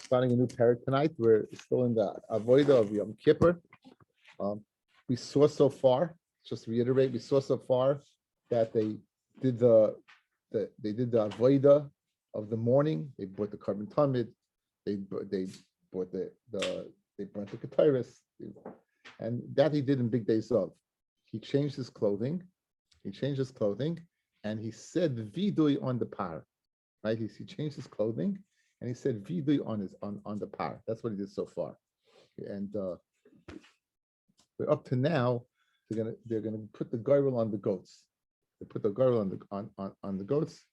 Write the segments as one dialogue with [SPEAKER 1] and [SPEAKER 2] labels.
[SPEAKER 1] starting a new parak tonight. We're still in the avodah of Yom Kippur. We saw so far, just to reiterate, we saw so far that they did the avodah of the morning. They bought the carbon tamid. They bought they burnt the kataris, and that he did in big days of. He changed his clothing. And he said vidui on the par. Right? He changed his clothing and he said vidui on the par. That's what he did so far. And we're up to now. They're gonna put the girdle on the goats. They put the girdle on the goats,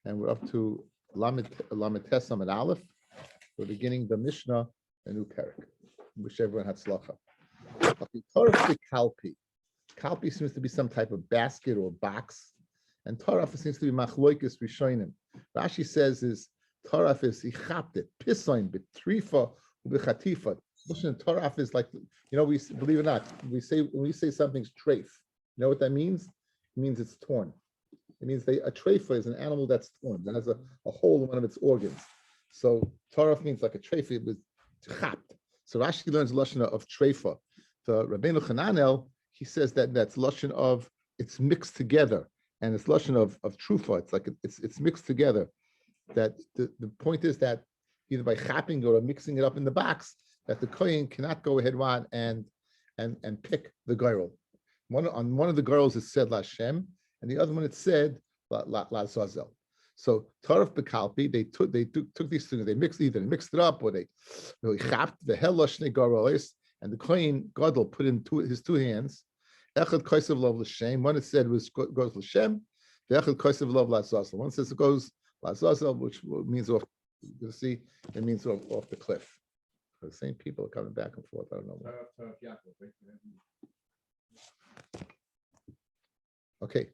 [SPEAKER 1] and we're up to Lamed Tesam and Aleph. We're beginning the Mishnah, a new parak. Wish everyone had slacha. Kalpi. Kalpi seems to be some type of basket or box, and taraf seems to be machloikis rishonim. Rashi says is taraf is ichapte pisoin betrifa ubechatifa. Taraf is like, we believe it or not, when we say something's treif. You know what that means? It means it's torn. It means a treifa is an animal that's torn, that has a hole in one of its organs. So taraf means like a treifa, it was chapt. So Rashi learns lashon of treifa. The Rabbeinu Chananel, he says that's lashon of it's mixed together, and it's lashon of trufa. It's like it's mixed together. That the point is that either by chapping or mixing it up in the box, that the kohen cannot go ahead and pick the girl. On one of the girls it said Lashem, and the other one it said La Zazel. So Taraf Bekalpi, they took these things, they mixed it up, or they chapped the hell lashne garolis, and the kohen gadol put in his two hands. Echad kosev lov l'shem. One it said goes l'shem. The echad kosev lov l'zazel. One says it goes l'zazel, which means off. You'll see, it means off the cliff. The same people are coming back and forth. I don't know why. Okay.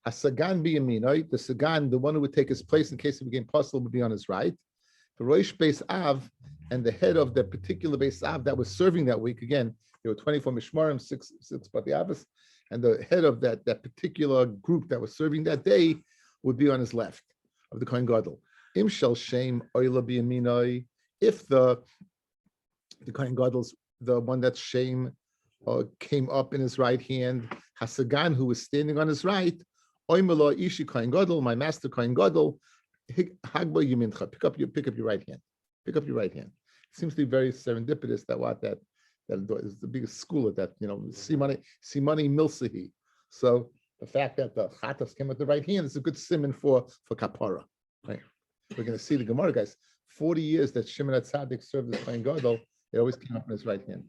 [SPEAKER 1] Hasagan biyaminoi, the Sagan, the one who would take his place in case it became possible, would be on his right. The Rosh Beis Av and the head of the particular Beis Av that was serving that week. Again, there were 24 mishmarim, six Bati Avos, and the head of that particular group that was serving that day would be on his left of the Kohen Gadol. Im shel shem oila biyaminoi, if the Kohen Gadol's the one that shame came up in his right hand, Hasagan, who was standing on his right, oimelo ishi Kohen Gadol, my master Kohen Gadol, hagba yimincha, pick up your right hand. Pick up your right hand. It seems to be very serendipitous that is the biggest school of that, simani milsihi. So the fact that the chatas came with the right hand is a good simon for kapara. Right? We're going to see the Gemara, guys. 40 years that Shimon HaTzadik served as Kohen Gadol, it always came up in his right hand.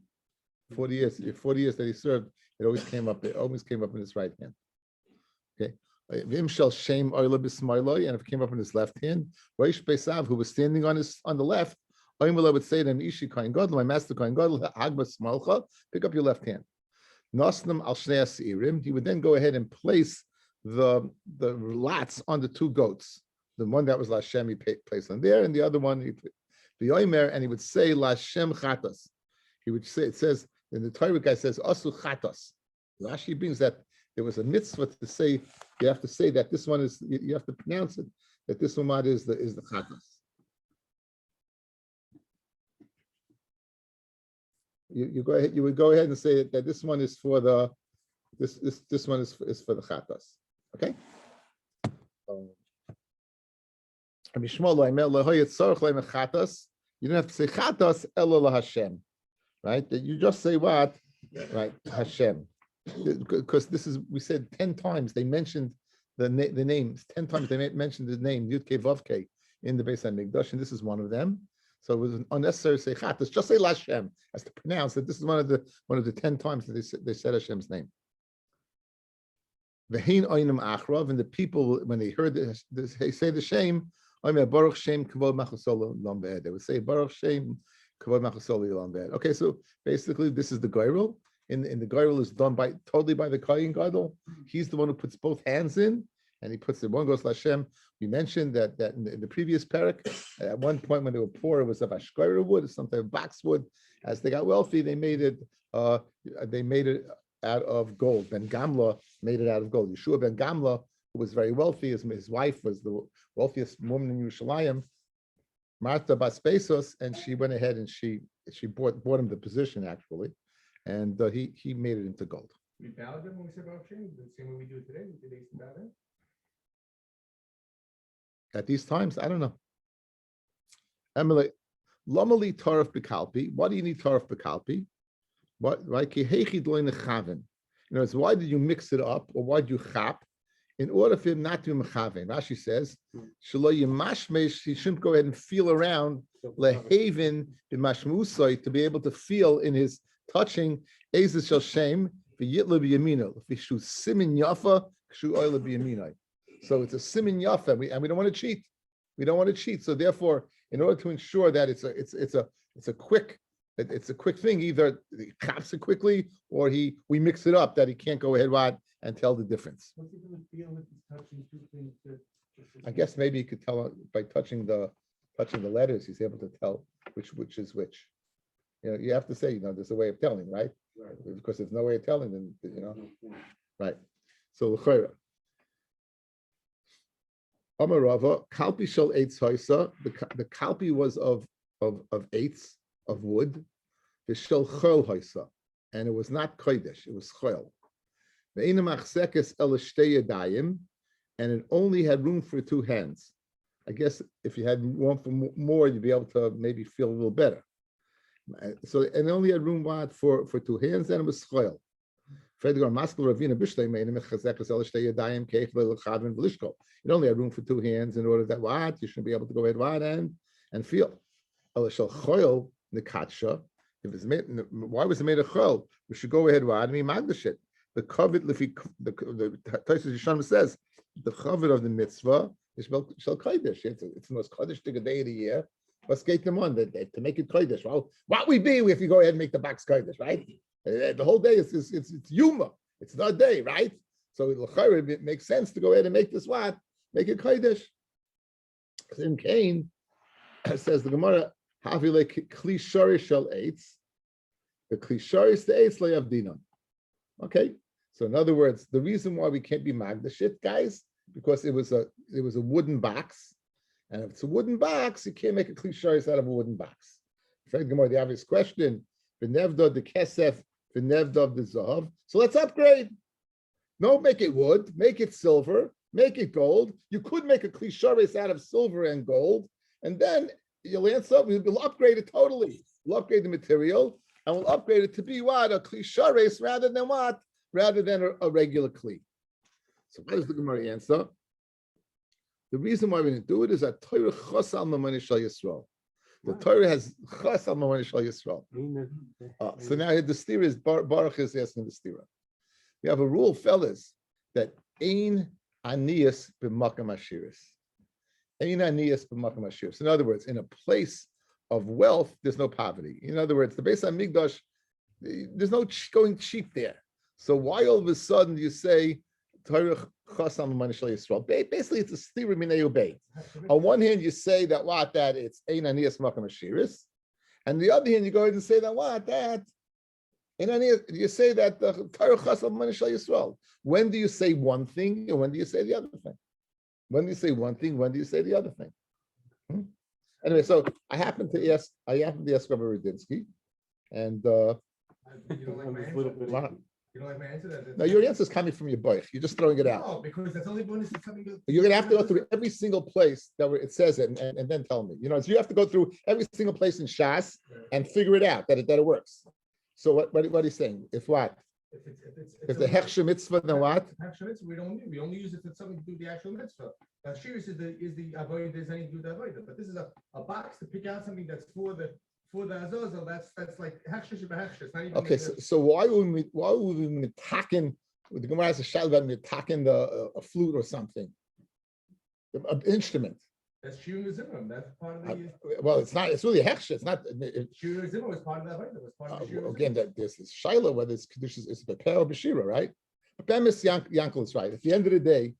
[SPEAKER 1] 40 years that he served, it always came up in his right hand. Okay. Vim shall shame oila b'smailoi, and if it came up in his left hand, Rosh Beis Av, who was standing on the left, Oimela would say to him, Ishi Kohen Gadol, my master Kohen Gadol, Hagba Smalcha, pick up your left hand. Nosnam al Shnei Asirim, he would then go ahead and place the lats on the two goats. The one that was Lashem, he placed on there, and the other one, the Oimer, and he would say Lashem Chatas. He would say, it says, in the Torah guy says, Asu Chatas. Rashi brings that there was a mitzvah to say, you have to say that this one is, you have to pronounce it, that this one is the Chatas. You go ahead. You would go ahead and say that this one is for the this one is for the chatas. Okay. You don't have to say chatas elo Hashem, right? That you just say what, right? Hashem, because this is, we said 10 times they mentioned the names. 10 times they mentioned the name Yud Kei Vav Kei in the Beis Hamikdash, and this is one of them. So it was unnecessary to say chatas. Just say Lashem, as to pronounce that this is one of the 10 times that they said Hashem's name. V'hein oinim achrav, and the people, when they heard this, they say the shame. Baruch Shem Kavod Machasol Lambed. They would say Baruch Shem Kavod Machasol Lambed. Okay, so basically this is the Goyrel. In the Goyrel is done totally by the Kohen Gadol. He's the one who puts both hands in, and he puts it. One goes Lashem. We mentioned that in the previous parak, at one point when they were poor, it was of ashkoira wood, some type of boxwood. As they got wealthy, they made it out of gold. Ben Gamla made it out of gold. Yeshua Ben Gamla who was very wealthy. His wife was the wealthiest woman in Yerushalayim, Martha Bas Bezos, and she went ahead and she bought him the position actually, and he made it into gold.
[SPEAKER 2] We bowed him when we said about change, the same way we do it today. We did bow him.
[SPEAKER 1] At these times, I don't know. Emily, Lomali Tarif Bekalpi. Why do you need Tarif Bekalpi? What, right? In other words, why did you mix it up, or why did you chap? In order for him not to be mechaven. Rashi says, he shouldn't go ahead and feel around lehaven b'mashmusay, to be able to feel in his touching ezes shel shem v'yitla b'yamino. If he should simin yafa, kshu oila b'yaminai. So it's a simin yafa, and we don't want to cheat. We don't want to cheat. So therefore, in order to ensure that it's a quick thing, either he chops it quickly or we mix it up, that he can't go ahead and tell the difference.
[SPEAKER 2] What's he going to feel if he's touching two things?
[SPEAKER 1] I guess maybe he could tell by touching the letters. He's able to tell which is which. You have to say, there's a way of telling, right? Right. Because there's no way of telling, then right. So l'chayra. Amarava kalpi shel eitz hoisa. The kalpi was of eitz, of wood. The shel chol hoisa, and it was not kodesh. It was chol. And it only had room for two hands. I guess if you had room for more, you'd be able to maybe feel a little better. So, and it only had room for two hands, and it was choil. It only had room for two hands in order that you should be able to go ahead and feel. If it's made, why was it made of chol? We should go ahead and magdash it. The covet, the Tosfos Yishanim says, the covet of the mitzvah is shel kodesh. It's the most kodesh day of the year. Let's get them on to make it kodesh. Well, what we be if you go ahead and make the box kodesh, right? The whole day is it's yuma. It's not a day, right? So it makes sense to go ahead and make this make it kodesh. In Cain, says the Gemara, havile kli shorish shel eitz. The kli shorish the eitz le'avdinon. Okay, so in other words, the reason why we can't be magdashit, guys, because it was a wooden box, and if it's a wooden box, you can't make a klisharis out of a wooden box. The obvious question: v'nevda the kesef, v'nevda the zahav. So let's upgrade. No, make it wood, make it silver, make it gold. You could make a klisharis out of silver and gold, and then you'll answer. We'll upgrade it totally. We'll upgrade the material. And we'll upgrade it to be what? A klishares rather than what? Rather than a regular kli. So what does the Gemara answer? The reason why we didn't do it is that Torah chas al mamani shel Yisrael. The Torah has chas al mamani shel Yisrael. So now the stira is Baruch is asking the stira. We have a rule, fellas, that ein aniyas b'makam ashiris. Ein aniyas b'makam ashiris. In other words, in a place of wealth, there's no poverty. In other words, the Beis Hamikdash, there's no going cheap there. So why all of a sudden you say Torah chasam l'mani shel Yisrael? Basically, it's a stira minei ubei. On one hand, you say that it's ein aniyas makam ashiris, and the other hand, you go ahead and say that you say that the Torah chasam l'mani shel Yisrael. When do you say one thing, and when do you say the other thing? When do you say one thing? When do you say the other thing? Anyway, so I happen to ask Rabbi Rudinsky, and
[SPEAKER 2] you don't like my answer? You don't like my answer?
[SPEAKER 1] No, your answer is coming from your boy. You're just throwing it out.
[SPEAKER 2] No, because that's only bonus that's coming.
[SPEAKER 1] You're gonna have to go through every single place that it says it, and then tell me. So you have to go through every single place in Shas and figure it out that it works. So what are you saying? If what? If the hechsher mitzvah, then what?
[SPEAKER 2] Hechsher mitzvah, we only use it for something to do the actual mitzvah. Now, shiris is the avoid. There's anything to do with avoid, but this is a box to pick out something that's for the azazel. That's like hechsher sheba hechsher. It's not even.
[SPEAKER 1] Okay, so why would we be attacking? The Gemara has a shal about attacking a flute or something, an instrument.
[SPEAKER 2] That's shiur zimrum. That's part of the.
[SPEAKER 1] Well, it's not. It's really a hechsher. It's not.
[SPEAKER 2] Shiur zimrum was part of that. It was part of the
[SPEAKER 1] again, there's this shaila whether it's conditions. It's a beper or b'shira, right? But Bemis Yankel is right. At the end of the day,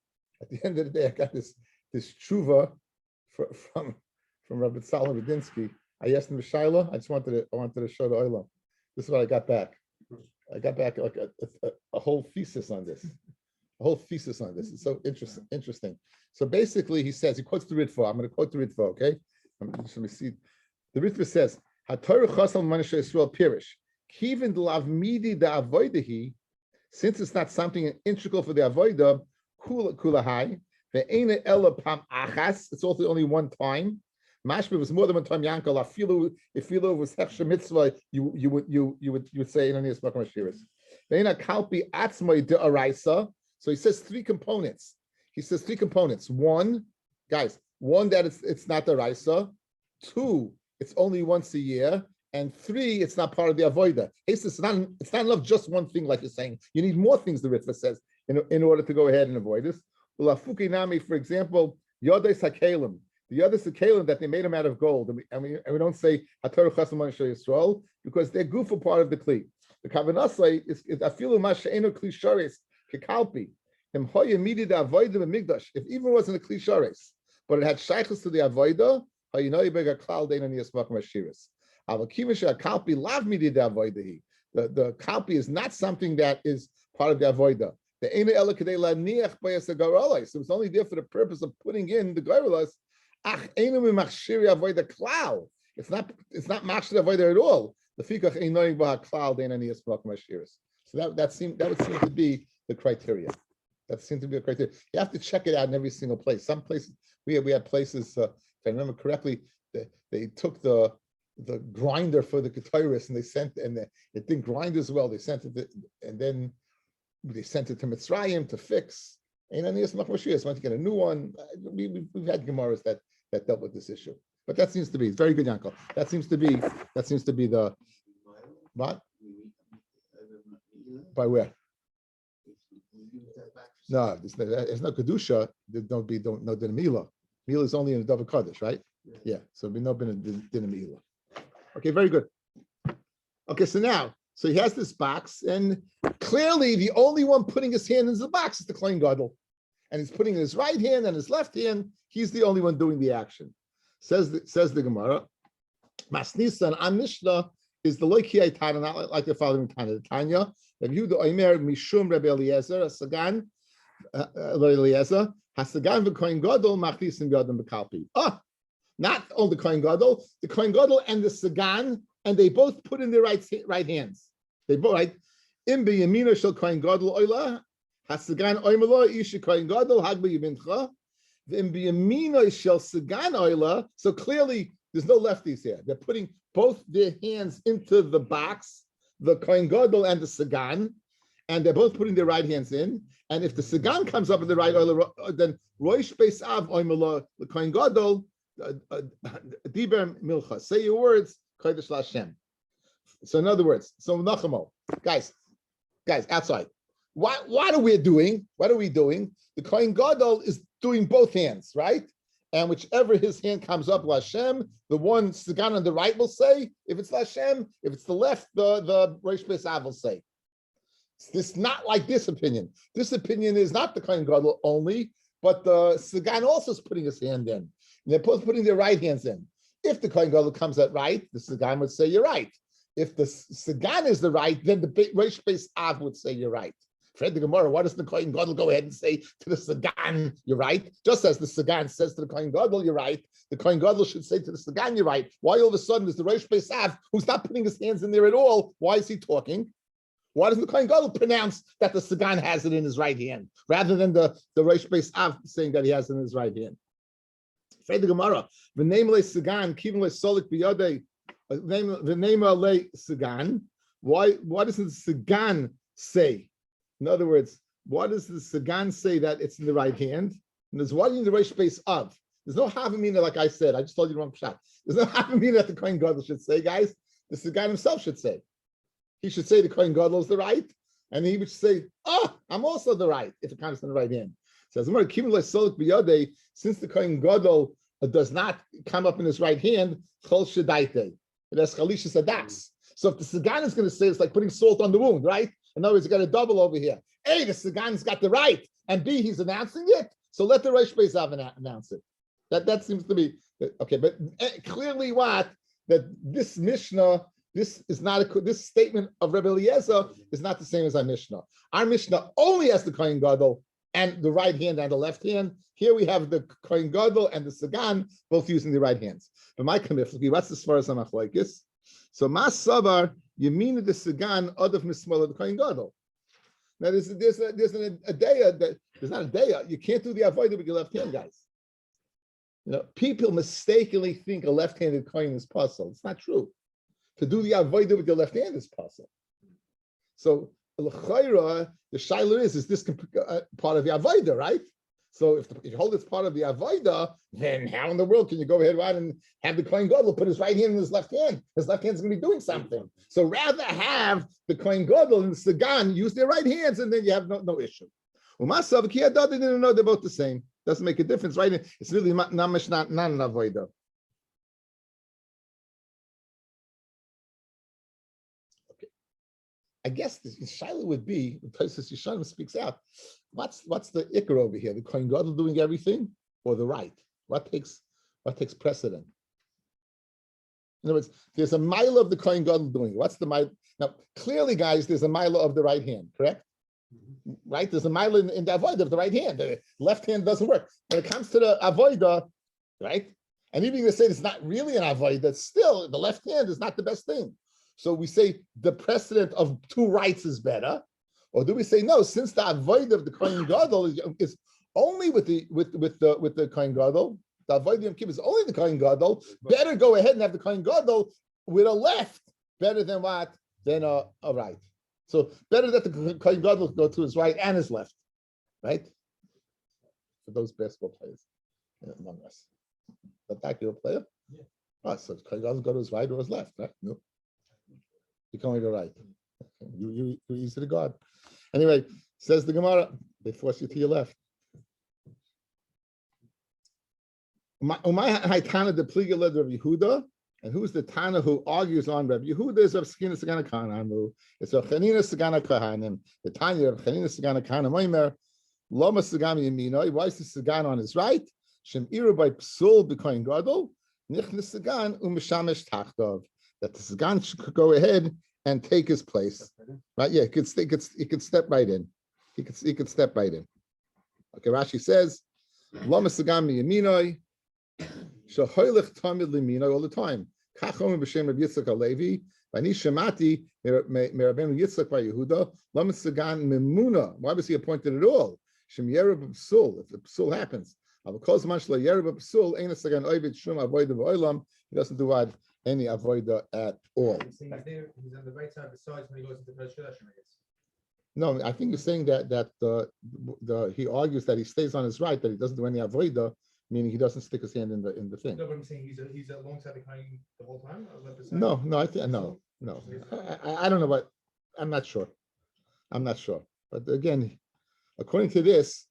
[SPEAKER 1] I got this tshuva from Rabbi Tzalman Rudinsky. I asked him to shaila. I wanted to show the oilam. This is what I got back. I got back like a whole thesis on this. a whole thesis on this. It's so interesting. So basically, he says, he quotes the Ritva. I'm going to quote the Ritva, okay? Let me see. The Ritva says, HaTorah chasal manisha Yisrael pirish. Kivin lav midi da avoidahi, since it's not something integral for the avoida, kula hai, the ena ela pam achas, it's also only one time. Mashma was more than one time. Yankel afilu, if filu was hechsha mitzvah, you would say in any spakam shiras. The ena kalpi atzmai de araisa. So he says three components. One, guys, that it's not the raisa. Two, it's only once a year. And three, it's not part of the avoida. It's not enough just one thing, like you're saying. You need more things, the Ritva says, in order to go ahead and avoid this. For example, Yodei Sakalim. The other Sakalim that they made them out of gold. And we don't say HaTorah Chasam Manisha Yisrael because they're goof part of the Kli. The Kavanasai is Afilu Masha'enu Kli Shares Kekalpi. If even it wasn't a Kli Shares, but it had shaykhs to the avoida, the kalpi is not something that is part of the avoida. So it's only there for the purpose of putting in the goyrelas. It's not machshir avoida at all. So that would seem to be the criteria. You have to check it out in every single place. Some places we had places. If I remember correctly, they took the grinder for the Keteris and it didn't grind as well. They sent it and then they sent it to Mitzrayim to fix. And then went to get a new one. We've had Gemaras that dealt with this issue. But that seems to be very good, Yankel. That seems to be the what? By where? No, there's no kedusha. There's no din mila. Mila is only in the Davar Kodesh, right? Yeah. So there'll be no din mila. Okay, very good. Okay, so he has this box, and clearly the only one putting his hand in the box is the Kohen Gadol, and he's putting his right hand and his left hand. He's the only one doing the action. Says the Gemara. Masnisan an Mishnah is the loikiyai Tana, not like the following Tana. The Tanya. Rabbi Yehuda Omer Mishum Rabbi Eliezer Sagan Eliezer Hasagan v'Kohen Gadol Machnisim Yadam b'Kalpi. Not only the Kohen Gadol and the Sagan, and they both put in their right hands. They both right. Im b'yamina shel Kohen Gadol oila Hasagan oimelo ish Kohen Gadol hag b'yamincha. Im b'yamina shel Sagan oila. So clearly, there's no lefties here. They're putting both their hands into the box, the Kohen Gadol and the Sagan, and they're both putting their right hands in. And if the Sagan comes up with the right oil, then Roish Beis Av oimelo the Kohen Gadol. Diber milcha. Say your words, Kodesh Lashem. So in other words, Nachamo, guys, outside. What are we doing? The Kohen Gadol is doing both hands, right? And whichever his hand comes up, Lashem, the one Sagan on the right will say, if it's Lashem, if it's the left, the Rosh Beis Av will say. It's not like this opinion. This opinion is not the Kohen Gadol only, but the Sagan also is putting his hand in. And they're both putting their right hands in. If the Kohen Gadol comes out right, the Sagan would say you're right. If the Sagan is the right, then the Rosh Beis Av would say you're right. Fred the Gemara, why doesn't the Kohen Gadol go ahead and say to the Sagan, you're right? Just as the Sagan says to the Kohen Gadol, you're right. The Kohen Gadol should say to the Sagan, you're right. Why all of a sudden is the Rosh Beis Av, who's not putting his hands in there at all, why is he talking? Why doesn't the Kohen Gadol pronounce that the Sagan has it in his right hand, rather than the Rosh Beis Av saying that he has it in his right hand? Fred the Gemara, the name le Sagan, kivin le solik biyodei, the name le Sagan. Why doesn't the Sagan say? In other words, why does the Sagan say that it's in the right hand? And there's one in the Rosh Beis Av. There's no havamina, like I said. I just told you the wrong shot. There's no havamina that the Kohen Gadol should say, guys. The Sagan himself should say. He should say the Kohen Gadol is the right, and he would say, I'm also the right, if it comes in the right hand. Says, since the Kohen Gadol does not come up in his right hand, it has chalisha sadax. So if the Sagan is going to say, it's like putting salt on the wound, right? In other words, you got a double over here. A, the Sagan's got the right, and B, he's announcing it. So let the Rosh Beis Av announce it. That seems to be okay. But clearly, that this Mishnah, this statement of Rebbe Eliezer is not the same as our Mishnah. Our Mishnah only has the Kohen Gadol and the right hand and the left hand. Here we have the Kohen Gadol and the Sagan both using the right hands. But my kamifliki, what's the Svaras HaMachlokes? So Mas Savar, Yemina the Sagan, Adav Mismala the Kohen Gadol. Now there's a daya that there's not a daya. You can't do the avodah with your left hand, guys. People mistakenly think a left-handed Kohen is possible. It's not true. To do the avodah with your left hand is possible. So l'chayra, the shaila is this part of the avodah, right? So if you hold it's part of the avodah, then how in the world can you go ahead and have the Kohen Gadol put his right hand in his left hand? His left hand is going to be doing something. So rather have the Kohen Gadol and the Sagan use their right hands, and then you have no issue. Umasav kiyadad, they didn't know they're both the same. Doesn't make a difference, right? It's really not an avodah. Okay, I guess the shaila would be, the Tosfos Yeshanim speaks out. What's the ikar over here? The Kohen Gadol doing everything, or the right? What takes precedent? In other words, there's a mila of the Kohen Gadol doing it. What's the mila? Now, clearly, guys, there's a mila of the right hand, correct? Right? There's a mila in the avodah of the right hand. The left hand doesn't work. When it comes to the avodah, right? And even if you say it's not really an avodah, still the left hand is not the best thing. So we say the precedent of two rights is better, or do we say no? Since the avodah of the Kohen Gadol is only with the Kohen Gadol, the avodah Yom Kippur is only the Kohen Gadol. Better go ahead and have the Kohen Gadol with a left, better than what? Than a right. So better that the Kohen Gadol go to his right and his left, right? For those basketball players among us. But that you're a player? Yeah. Oh, so Kohen Gadol go to his right or his left, right? No. You can only go right. You easy to guard. Anyway, says the Gemara, they force you to your left. Umay Haitana de Pliga led Rabbi Yehuda. And who's the Tana who argues on Rabbi Yehuda? Is Rav Chena Sagana Kahanamu. It's Rav Chanina Sagana Kahanim. The Tanya Rav Chanina Sagana Kahanim Oimer. Loma Sagami Yaminoi. Why is the Sagan on his right? Shem Iru by Psul B'Kohen Gadol. Nichnas Sagan Umeshamesh Tachtov. That the Sagan should go ahead and take his place. Right? Yeah, he could step right in. He could step right in. Okay, Rashi says, Loma Sagami Yaminoi. Shahoylech Tamid Limino all the time. Kachom b'shem Rabbi Yitzchak Halevi. V'ani shemati merabenu Yitzchak by Yehuda. Lamed Sagan Memuna. Why was he appointed at all? Shem Yerub Psul. If the Psul happens, Avakos Mashla Yerub Psul. Ain't a Sagan Ovid Shum Avoida V'Olam. He doesn't do any Avoida at all.
[SPEAKER 2] He's on the right side besides when he goes into Rosh Hashanah, I guess.
[SPEAKER 1] No, I think you're saying that he argues that he stays on his right, that he doesn't do any Avoida. Meaning he doesn't stick his hand in the thing.
[SPEAKER 2] No, but I'm saying he's alongside the Kohen the whole time.
[SPEAKER 1] No, I think no. I don't know, but I'm not sure. But again, according to this,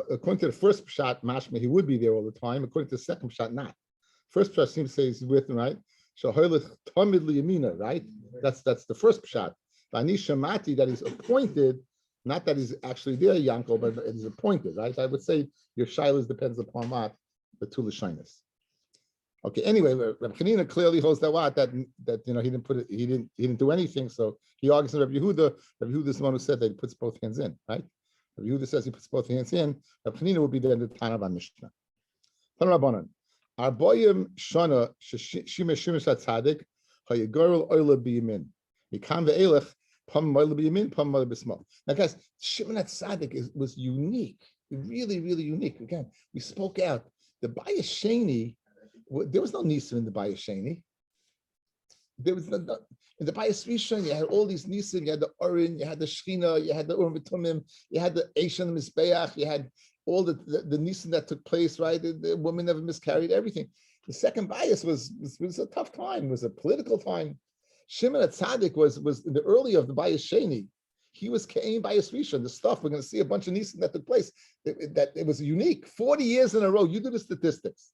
[SPEAKER 1] according to the first shot, mashma, he would be there all the time. According to the second shot, not. First shot seems to say he's with him, right? Right? That's the first shot. Vani Shamati, that he's appointed. Not that he's actually there, Yankel, but he's appointed, right? So I would say your shilas depends upon what the two lashinas. Okay. Anyway, Rabbi Chanina clearly holds that he didn't put it, he didn't do anything. So he argues with Rabbi Yehuda. Rabbi Yehuda is the one who said that he puts both hands in, right? Rabbi Yehuda says he puts both hands in. Rabbi Chanina will be there in the Tanav Mishnah. Tanrabanan. Arboyim Shana Shima Shimish Hatzadik Hayagorul Oila Biyamin. Mikam ve'elech. Now, guys, Shimon HaTzadik was unique, really, really unique. Again, we spoke out. The Bayis Sheni, there was no Nisim in the Bayis Sheni. There was no in the Bayis Rishon. You had all these Nisim. You had the Orin, you had the Shechina, you had the Urim V'Tumim, you had the Eishan Mizbeach, you had all the Nisim that took place. Right, the woman never miscarried. Everything. The second Bayis was a tough time. It was a political time. Shimon HaTzadik was in the early of the Bayis Sheni. He was Kain Bayis Rishon. The stuff we're going to see a bunch of nisim that took place. It was unique. 40 years in a row. You do the statistics.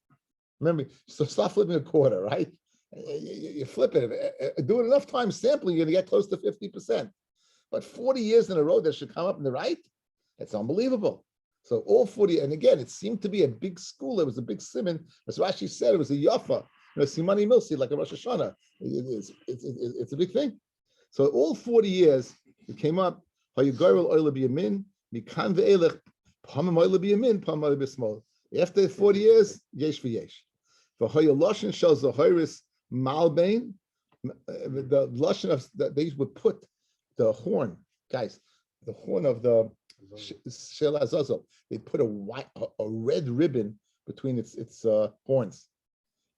[SPEAKER 1] Remember, so start flipping a quarter, right? You flip it. Do it enough time sampling, you're going to get close to 50%. But 40 years in a row that should come up in the right. That's unbelievable. So all 40, and again, it seemed to be a big school. It was a big simon. As Rashi said, it was a yafa. Simani Milsi, like a Rosh Hashanah. It's a big thing. So all 40 years, it came up, Hayagorul Oila Biyamin, Mikan Ve'elech, After 40 years, yesh v'yesh. V'hoya loshen shel zahiris malbein. The loshen of they would put the horn, guys, the horn of the shel azazel. They put a red ribbon between its horns,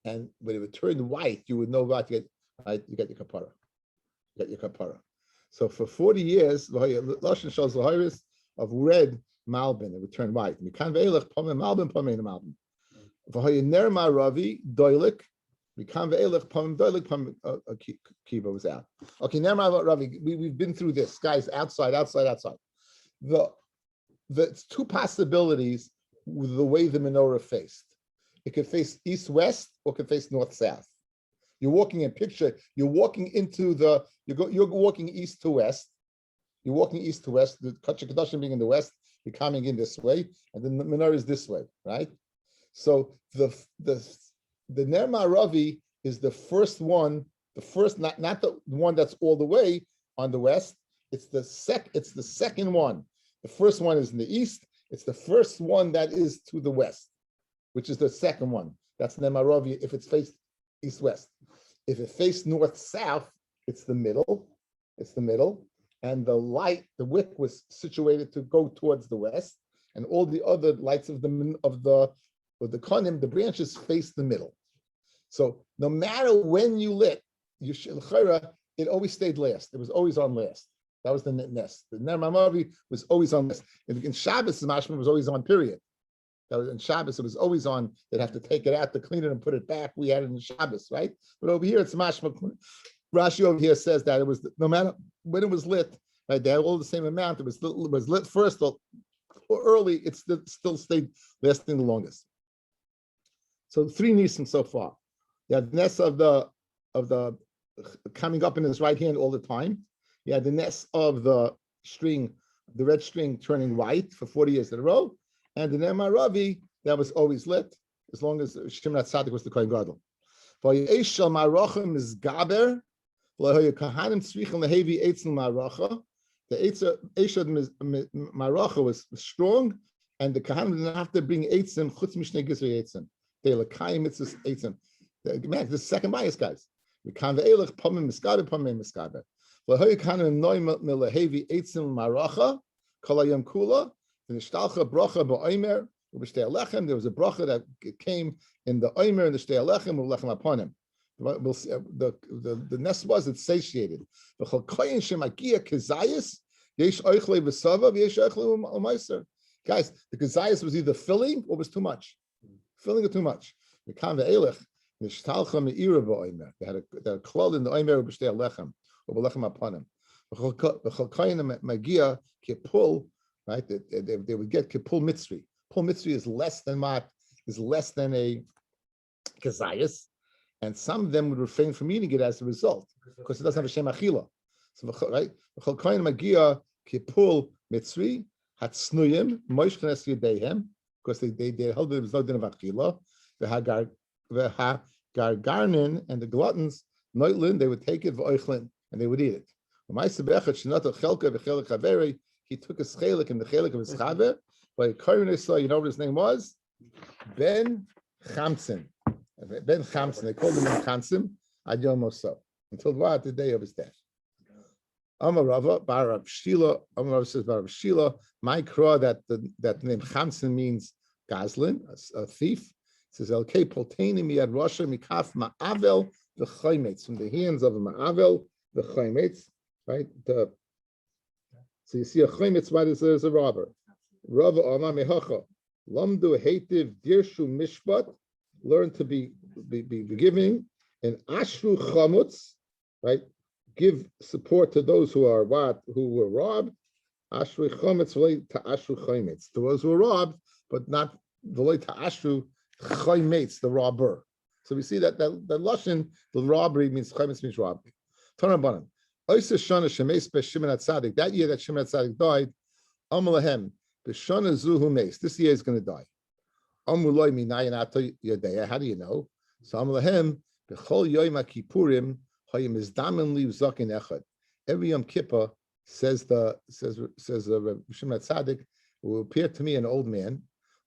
[SPEAKER 1] and when it would turn white, you would know about you get your kapara. You got your kapara. So for 40 years, loshen shel zahiris of red malbin, it would turn white. Mikan ve'elech pomen malbin pomen malbin. V'hoya nerma ravi doilik. Mikan ve'elech pomen doilik pomen. Kiva was out. Okay, nerma ravi. We've been through this, guys. Outside. The two possibilities with the way the menorah faced. It could face east-west or it could face north-south. You're walking in picture. You're walking into the. You're walking east to west. You're walking east to west. The Kadashim being in the west, you're coming in this way, and the menorah is this way, right? So the Ner Ma'aravi is the first one. The first, not the one that's all the way on the west. It's the second one. The first one is in the east. It's the first one that is to the west, which is the second one. That's Ner Ma'aravi if it's faced east-west. If it faced north-south, it's the middle. It's the middle. And the wick was situated to go towards the west, and all the other lights of the konim, the branches face the middle. So no matter when you lit, it always stayed last. It was always on last. That was the nest. The Ner Ma'aravi was always on last. In Shabbos, the mashma was always on. Period. That was in Shabbos. It was always on. They'd have to take it out to clean it and put it back. We had it in Shabbos, right? But over here, it's mashma. Rashi over here says that it was no matter when it was lit, right? They had all the same amount. It was lit first or early. It still stayed lasting the longest. So 3 nisim so far. You have the nest of the coming up in his right hand all the time. You had the nest of the red string turning white for 40 years in a row, and the Ner Ma'aravi that was always lit as long as Shimon Tzaddik was the Kohen Gadol. For Yeshel Marachim is Gaber. The Eshad Maracha was strong, and the Kahanim didn't have to bring Eitzim, Chutz Mishnei Gisrei Eitzim. They Lakayim Mitzvahs Eitzim. Man, this is second bias, guys. We can the Elech Pamim Miskaber, Pamim Miskaber. Lahoy Kahanim Noim Milahevi Eitzim Maracha, Kolayam Kula, the Nishtalcha Bracha Ba'omer, Ubishtei Alechem. There was a bracha that came in the Omer and the Shtei Alechem, Ulechem upon him. We'll see, the nest was it's satiated. Guys, the kazayas was either filling or was too much. Filling or too much. They had a klal in the oimer b'shtei alechem or b'lechem upon him. Right? They would get kipul mitzri. Pul mitzri is less than a kazayas. And some of them would refrain from eating it as a result, because it doesn't have a shem achila. So, right? Because they held there was no din of achila. The gargarin and the gluttons, noitlin, they would take it v'oichlin and they would eat it. He took a chelik and the chelik of his chaver. But you know what his name was? Ben Chamsin. Ben Chamsin, they called him Ben Chamsin, Ad Yom Moso, until the day of his death. Amar Rava, Bar Rav Shila, Amar Rava says Bar Rav Shila, my craw that the name Chamsin means Gazlin, a thief. It says El Kei Polteni Miad Rasha Mikaf Ma'avel the Chaymetz, from the hands of Ma'avel the Chaymetz, right? So you see a Chaymetz, right? There's a robber. Rava Amar Mehacha, Lamdu Heitiv Dirshu Mishpat. Learn to be giving, and ashru chamutz, right? Give support to those who were robbed. Ashru chamutz relate to ashru chaymetz, to those who were robbed, but not relate to ashru chaymetz, the robber. So we see that lashon, the robbery means chaymetz means robbery. Tanabanan. Oisa shana shemes be Shimon Tzaddik. That year that Shimon Tzaddik died, amalahem b'shana zuhu meis. This year is going to die. How do you know? So every Yom Kippur says Shimon Tzaddik who appeared to me an old man,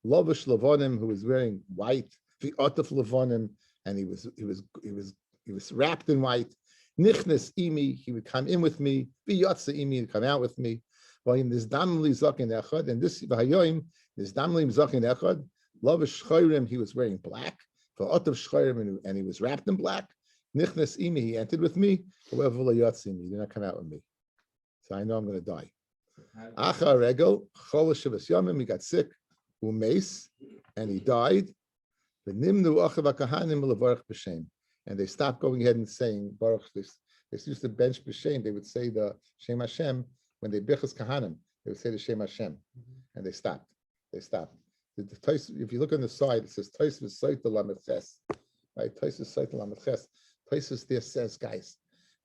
[SPEAKER 1] Lovish Lavonim, who was wearing white, V'otaf Lavonim, and he was wrapped in white. Nichnes imi, he would come in with me. V'yotza imi, he'd come out with me. V'ayim nizdamli zakin echad, and this v'hayoim nizdamli zakin echad. Lovish Shchorim, he was wearing black. V'otav Shchorim, and he was wrapped in black. Nichnes imi, he entered with me. However, v'yotza imi, he did not come out with me. So I know I'm going to die. Acha regel cholish shavas yomim, he got sick. Umeis, and he died. V'nimnu achav hakahanim levarach b'shem. And they stopped going ahead and saying Baruch. They used to bench b'shem. They would say the Shem Hashem when they bichas kahanim. They would say the Shem Hashem, and they stopped. If you look on the side, it says Tosfos Sotah Lamed Ches. Right, Tosfos Sotah Lamed Ches. Tosfos there says, guys,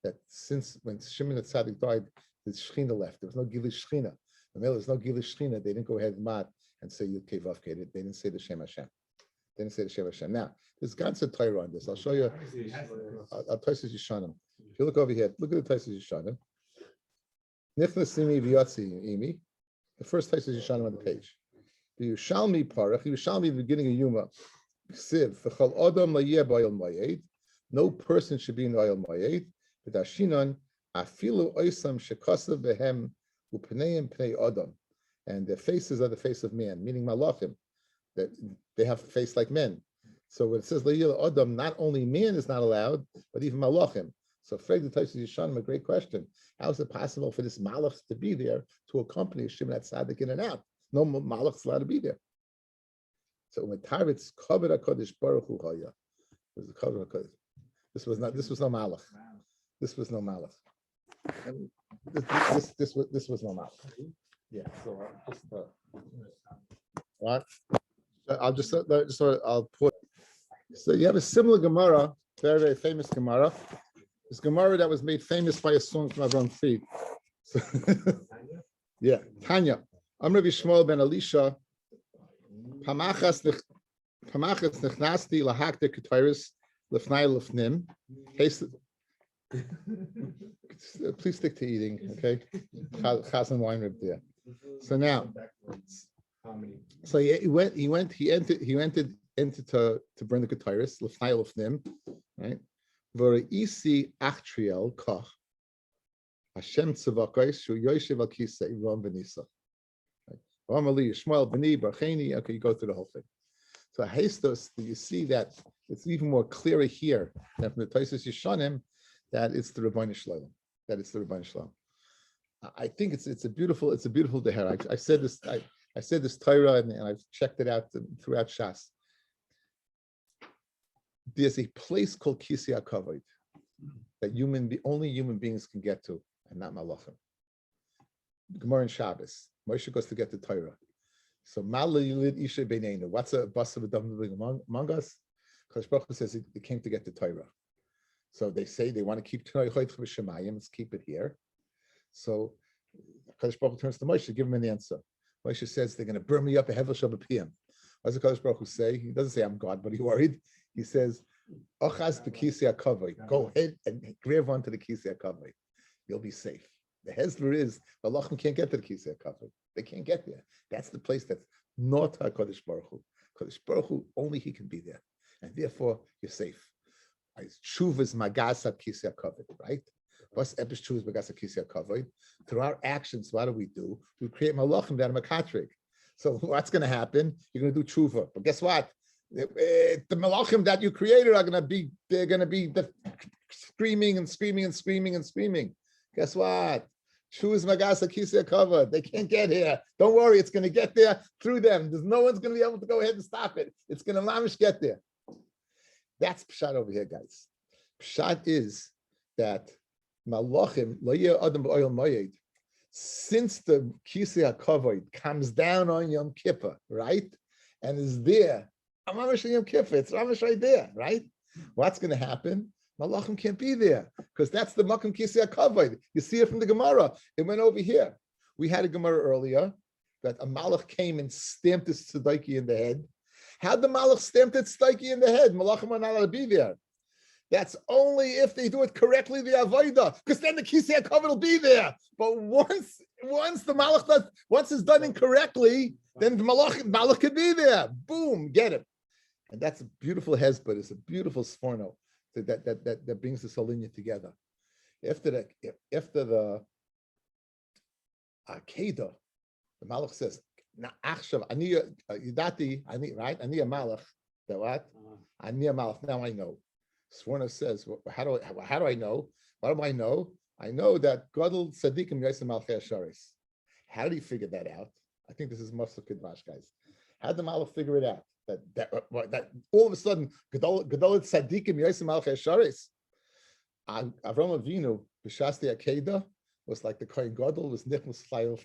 [SPEAKER 1] that since when Shimon HaTzadik died, the Shechina left. There was no Gili Shechina. When there was no Gili Shechina, they didn't go ahead and mat and say Yud Kei Vav Kei. They didn't say the Shem Hashem. They didn't say the Shem Hashem. Now, there's God's a Torah on this. I'll show you. I'll Tosfos Yeshanim. If you look over here, look at the Tosfos Yeshanim. Nichnas imi v'yotzi imi. The first Tosfos Yeshanim on the page. The Yerushalmi Parach. Yerushalmi, the beginning of Yoma. Siv v'chol adam la'yeh b'ayil mayed. No person should be in the ayil mayed. V'dashinon afilu oisam shekasav behem u'pneim pnei adam. And their faces are the face of man, meaning malachim. That they have a face like men. So when it says La'yil Adam, not only man is not allowed, but even malachim. So Freg the Tosfos Yeshanim, a great question. How is it possible for this malach to be there to accompany Shimon HaTzadik in and out? No malach is allowed to be there. So when Tarvitz covered HaKadosh Baruch Hu Haya, this was no malach. This was no malach. This was no malach. Yeah. So what? I'll put. So you have a similar Gemara, very, very famous Gemara. This Gemara that was made famous by a song from Avram Fried. So, yeah, Tanya. Amr Shmuel ben Elisha. Pamachas nechnasti lahakte ketayris lefnai lefnim. Please stick to eating, okay? Chaz and wine rib there. So now. So he entered to bring the Ketairis, L'fnai L'fnim, right? V're'isi achtriel kach, Hashem tzavakos, shu yoshev al kisei, Ram v'nisa. Ramali, Yishmael, B'ni, Barcheni, okay, you go through the whole thing. So Haistos, you see that it's even more clearer here than from the Tosfos Yeshanim that it's the Rabbi Shalom. I think it's a beautiful deher. I said this Torah and I've checked it out throughout Shas. There's a place called Kisei HaKavod that only human beings can get to, and not malachim. Gemara in Shabbos, Moshe goes to get the Torah. So Malilid Isha Beinenu. What's a bus of a dumb among us? Kadosh Baruch Hu says it came to get the Torah. So they say they want to keep Torah Chayt Shemayim. Let's keep it here. So Kadosh Baruch Hu turns to Moshe, give him an answer. Moshe says they're going to burn me up a hevel shabapiyam. What does the Kadosh Baruch Hu say? He doesn't say I'm God, but he's worried. He says, "Ochaz the Kisei HaKavod. Go ahead and grab onto the Kisei HaKavod. You'll be safe." The hezler is the Lachim can't get to the Kisei HaKavod. They can't get there. That's the place that's not HaKadosh Baruch Hu. Kadosh Baruch Hu, only He can be there, and therefore you're safe. Tshuva is magas Kisei HaKavod, right? What's epish tshuva is magas Kisei HaKavod? Through our actions, what do? We create malachim that are makatrik. So what's going to happen? You're going to do tshuva, but guess what? The malachim that you created are going to be screaming and screaming and screaming and screaming. Guess what? Tshuva is magas Kisei HaKavod. They can't get here. Don't worry, it's going to get there through them. There's no one's going to be able to go ahead and stop it. It's going to mamish get there. That's pshat over here, guys. Pshat is that malachim lo'yeh adam b'oil moyed. Since the Kisei HaKavod comes down on Yom Kippur, right, and is there, Mamash Yom Kippur, it's Mamash right there, right? What's going to happen? Malachim can't be there because that's the Makom Kisei HaKavod. You see it from the Gemara. It went over here. We had a Gemara earlier that a Malach came and stamped his tzedaki in the head. How'd the Malach stamp his tzedaki in the head? Malachim are not allowed to be there. That's only if they do it correctly, the avodah, because then the kisei cover will be there. But once the malach does, once it's done incorrectly, then the malach could be there. Boom, get it. And that's a beautiful hezbollah. It's a beautiful sforno that brings this whole lineage together. After the Akedah, the malach says, "Na achshav ani yidati ani right ani a malach." That what? Ani a malach. Now I know. Sforno says, well, how do I know? What do I know? I know that Gadol Tzadikim Yosem Malchei Hasharis. How did he figure that out? I think this is Moshe Kidvash, guys. How did the malach figure it out? That all of a sudden Gadol Tzadikim Yosem Malchei Hasharis. Avram Avinu b'shas the Akedah was like the Kohen Gadol was nichnas Chayil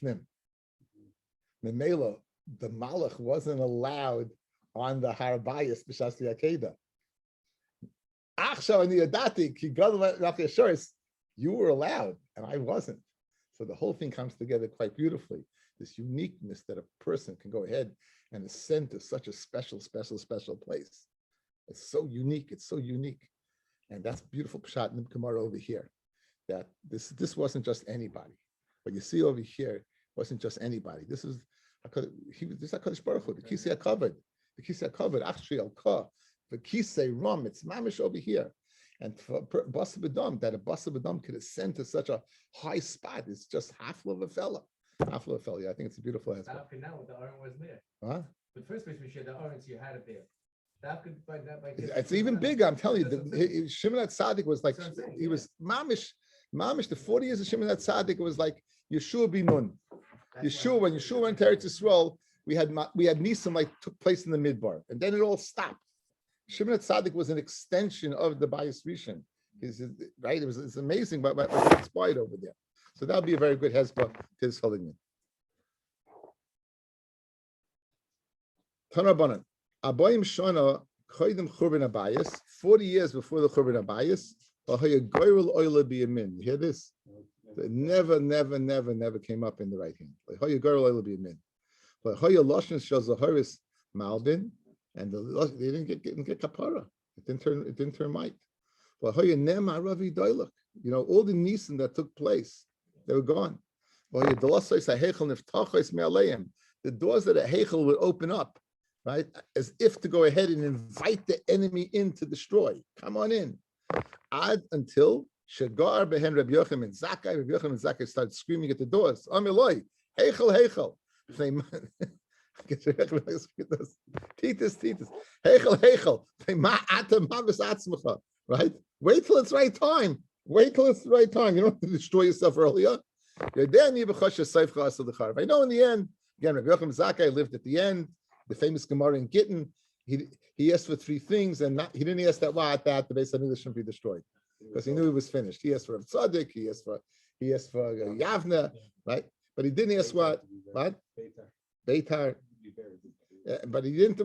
[SPEAKER 1] Memela, the malach wasn't allowed on the Harabayas b'shas the Akedah. You were allowed, and I wasn't. So the whole thing comes together quite beautifully. This uniqueness that a person can go ahead and ascend to such a special place. It's so unique. It's so unique, and that's beautiful pshat in the Gemara over here. That this wasn't just anybody. What you see over here wasn't just anybody. This is HaKadosh Baruch Hu. The kisei covered. The kisei covered. Achshri al ka. The kisei ram. It's mamish over here. And for Basa B'dam, that a Basa B'dam could ascend to such a high spot is just half of a fella. Half of a fella. Yeah, I think it's a beautiful answer.
[SPEAKER 2] After now, the Aron was there.
[SPEAKER 1] Huh?
[SPEAKER 2] The first place we shared the Aron, so you had it there.
[SPEAKER 1] It's even bigger. I'm telling you, Shimon HaTzadik was like, he was mamish. The 40 years of Shimon HaTzadik, it was like Yeshua bin Nun. Yeshua, when Yeshua went to Eretz Yisrael, we had Nisim like took place in the Midbar, and then it all stopped. Shimon HaTzadik was an extension of the Bayis Rishon. Right? It's amazing what inspired over there. So that would be a very good hezbollah to this holding in. Tanrabanan. Abayim Shana Koidim Churban Abayis, 40 years before the Churban Abayis, you hear this? It never came up in the right hand. Malbin, and they didn't get kapara. It didn't turn white. You know, all the nisim that took place, they were gone. The doors of the heichel would open up, right, as if to go ahead and invite the enemy in to destroy. Come on in. Until Shagar behen Rabbi Yochanan and Zakkai. Rabbi Yochanan and Zakkai started screaming at the doors. Ameloi, heichel. Titus. Heichel. Right? Wait till it's right time. You don't have to destroy yourself earlier. I know in the end, again, Rabbi Yochanan Zakkai lived at the end. The famous Gemara in Gittin. He asked for three things, and he didn't ask that the Beis Hamikdash shouldn't be destroyed, because he knew he was finished. He asked for Tzaddik, he asked for Yavna, right? But he didn't ask what? Beitar. But he didn't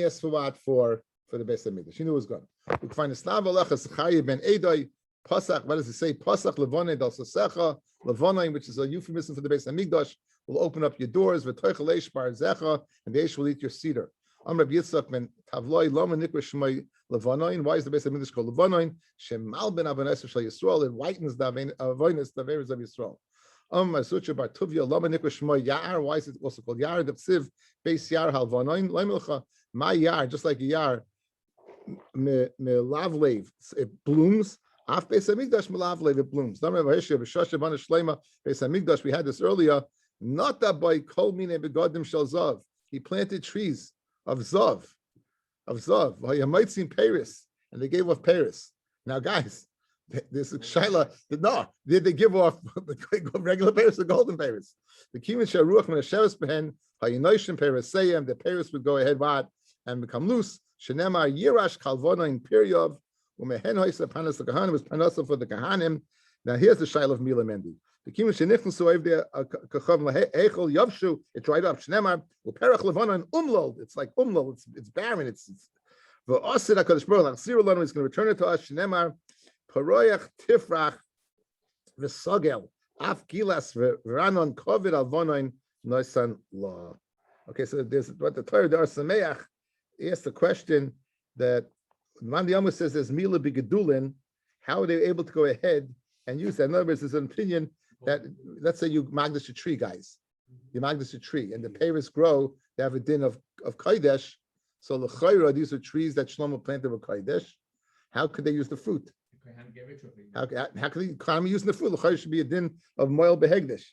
[SPEAKER 1] ask for what? For the Beis Hamikdash. He knew it was gone. We can find a Slav Alechas Chayi ben Edoi Pasach. What does it say? Pasach Levonei Dal Sasecha Levonei, which is a euphemism for the Beis Hamikdash, will open up your doors. V'toichel eish bar zecha, and the eish will eat your cedar. Rabbi Yitzchak ben Tavloi Lama Nikra Shmei Levanoin. Why is the Beis Hamikdash called Levanoin? Shemal ben Avonos Shel Yisrael. It whitens the Avonos, the Averos of Yisrael. Masucha bar Tuvia Lama Nikra Shmei Yar. Why is it also called Yar? The Psiv Beis Yar Halvanoin. Leimelcha my Yar, just like a Yar me lavlev, it blooms. Af Beis Hamikdash me lavlev, it blooms. Beis Hamikdash, we had this earlier. Not that by kol mine begodim shel zav. He planted trees of zav. You might see Paris, and they gave off Paris. Now, guys, this is Shaila. No, did they give off regular Paris or golden Paris? The kimin sharuach min hasheves behen hayinoshim Parisayim. The Paris would go ahead and become loose. Shenemar yirash kalvona in period. Umehen hoisa panas the kahanim was panasa for the kahanim. Now here's the Shaila of Mila Mendi. The kimin shenichnu so there kachav lahechol yavshu. It dried up. Shenemar uperach levana and umlol. It's like umlol. It's barren. It's v'asid hakadosh baruch hu l'chzir lanu. He's going to return it to us. Shenemar paroyach tifrach v'sagel af gilas v'ranon kovid alvonoin noisan law. Okay, so there's what the Torah Dar Sameach asked the question that Man Yama says there's Mila Bigedulin. How are they able to go ahead and use that? In other words, there's an opinion that, let's say you magdish a tree, guys. You magdish a tree, and the pavers grow, they have a din of Kodesh. So l'chayra, these are trees that Shlomo planted with Kodesh. How could they use the fruit? How could they come using the fruit? L'chayra should be a din of moil behegdish.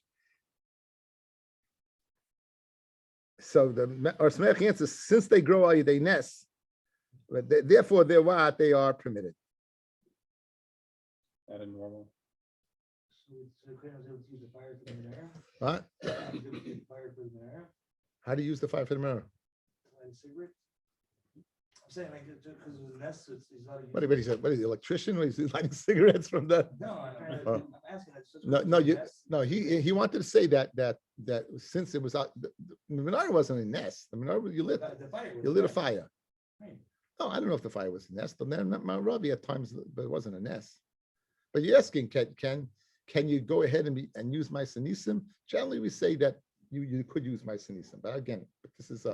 [SPEAKER 1] So the or Smech answers, since they grow they nest, therefore they're what they are permitted.
[SPEAKER 3] That is normal.
[SPEAKER 1] What? How do you use the fire for the menorah?
[SPEAKER 4] I'm saying like because it was nest, he's not.
[SPEAKER 1] What is he? What is he? Electrician? What is he lighting cigarettes from the?
[SPEAKER 4] No, I'm asking.
[SPEAKER 1] He wanted to say that since it was out, the menorah wasn't a nest. The menorah you lit a fire.
[SPEAKER 4] Right.
[SPEAKER 1] No, I don't know if the fire was a nest. But then Mount Rabbi at times, but it wasn't a nest. But you're asking, can you go ahead and use my senisim? Generally, we say that you could use my senisim, but again, this is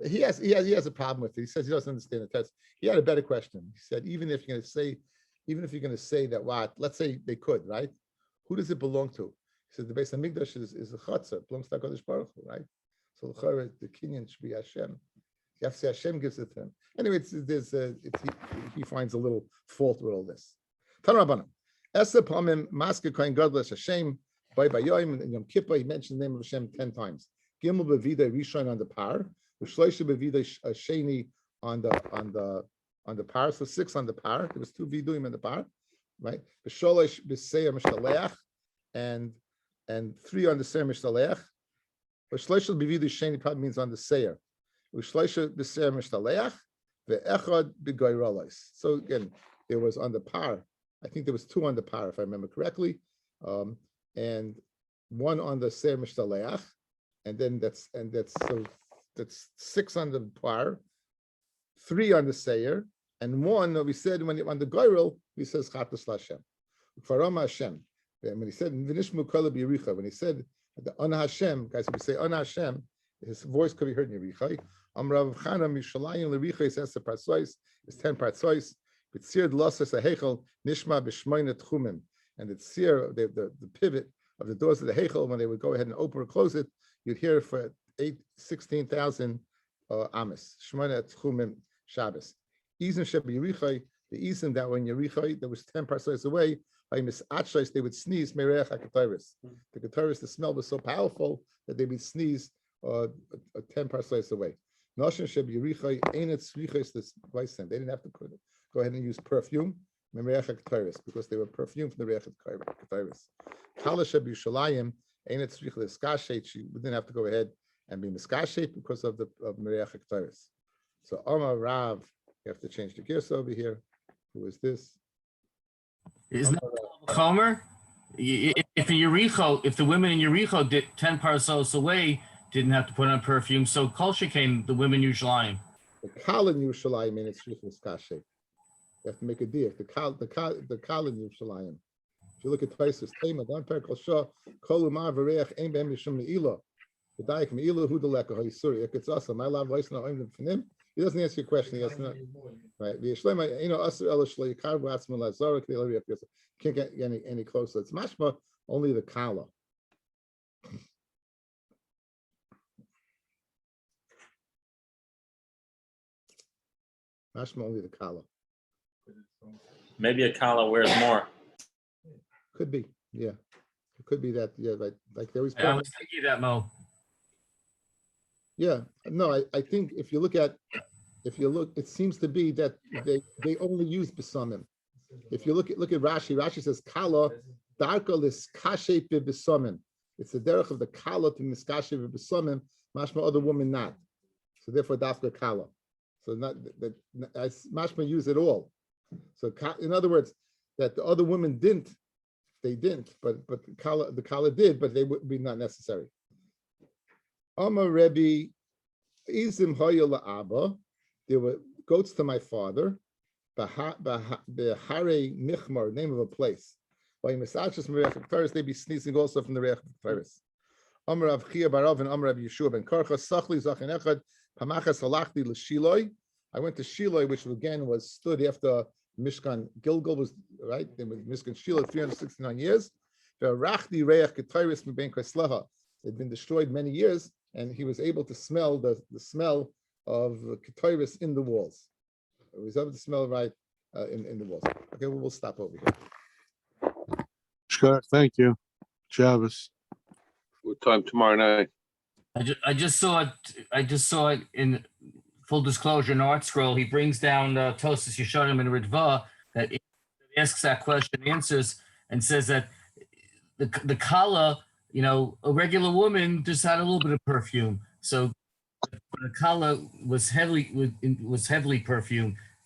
[SPEAKER 1] he has a problem with it. He says he doesn't understand the test. He had a better question. He said even if you're going to say that what, let's say they could, right? Who does it belong to? He says the base of Migdash is a chatzah, belongs to HaKadosh Baruch Hu, right? So the kinyan should be Hashem. You have to say Hashem gives it to him. Anyway, he finds a little fault with all this. Tanarabana. Esa Pamim Maske Kohen Gadol Hashem. By Yom and Yom Kippur, he mentioned the name of Hashem 10 times. Gimel bevida Rishon on the par, Shloisha bevida Sheni on the par. So 6 on the par. There was 2 viduim in the par, right? B'sholosh b'seir mishtaleach, and 3 on the seir mishtaleach. Shloisha bevida Sheni probably means on the seir. Shloisha b'seir mishtaleach ve'echad b'goyralais. So again, there was on the par. I think there was 2 on the par, if I remember correctly. And 1 on the Seir Mishtaleach, and then that's 6 on the par, 3 on the Seir, and 1 we said when on the Goyrel he says Chatas Lashem, Kfarama Hashem. When he said V'nishmu Kala B'Yericha, when he said the Ana Hashem, guys, if we say Ana Hashem, his voice could be heard in Yericha. Amrav Chana Mishalayim L'Yericha says the Parsois is 10 Parsois. B'tzir D'Losas Ahechel Nishma B'Shmoina Tchumim. And the tzir, the pivot of the doors of the Heichel, when they would go ahead and open or close it, you'd hear it for 16,000 amis. Shemona Tchumim Shabbos. Izim Sheb Yerichai, the Izim that were in Yerichai, that was 10 parsecs away, by Misachais, they would sneeze Mereach HaKataris. The Kataris, the smell was so powerful that they would sneeze 10 parsecs away. Noshin Sheb Yerichai, Ain't Tzrichais, this vice they didn't have to go ahead and use perfume. Because they were perfumed from the Reach Kataris. Kala Sheb Yushalayim, ain't it tzrich l'skashet? She didn't have to go ahead and be miskashet because of Reach Kataris. So Omar Rav, you have to change the gears over here. Who is this?
[SPEAKER 5] Isn't that Chomer? If the women in Yericho did 10 parsos away, didn't have to put on perfume, so Kol Shekain, the women in Yerushalayim.
[SPEAKER 1] The Kala in Yerushalayim, ain't it tzrich l'skashet? You have to make a deal. The kal in Yerushalayim. If you look at Taisus, Tema, Dan Perkal Shah, Kolumar Vareach, Ein Behem Yishum Meila. The Daik Meila, Hu Deleka, Haisuri. It's awesome. My love, voice now, I'm from He doesn't answer your question. He has not. Right. The Yishlema, Asr Elishla, Yikar Batsman Lazara, Kdelaria, can't get any closer. It's mashma only the kala. Mashma only the kala.
[SPEAKER 3] Maybe a kala wears more.
[SPEAKER 1] Could be, yeah. It could be that, yeah, like they always.
[SPEAKER 5] I was thinking that, Mo.
[SPEAKER 1] Yeah, no, I think if you look, it seems to be that they only use besamim. If you look at Rashi says kala darka lis kashe besamim. It's the derech of the kala to miskashe besamim. Mashma other woman not. So therefore dafka kala. So not that as mashma use it all. So in other words, that the other women didn't, but the kala did, but they would be not necessary. Amar Rebbe, izim hoya la'aba. There were goats to my father. Behare Michmar, name of a place. By Misachas Merech Taris, they be sneezing also from the Reach Taris. Amar Rav Chia Barav and Amar Rav Yeshua ben Karcha Sachli Zachin Echad Pamachas Halachti L'Shiloi I went to Shiloh, which again was stood after Mishkan Gilgal was right. Then with Mishkan Shiloh 369 years. It had been destroyed many years, and he was able to smell the smell of Ketairis in the walls. He was able to smell right in the walls. Okay, we'll stop over here.
[SPEAKER 6] Sure, thank you. Travis.
[SPEAKER 7] What time tomorrow night?
[SPEAKER 5] I just saw it in full disclosure in Art Scroll. He brings down Tosis Yesharim and Ritva that asks that question, answers, and says that the kala, a regular woman just had a little bit of perfume. So the kala was heavily perfumed.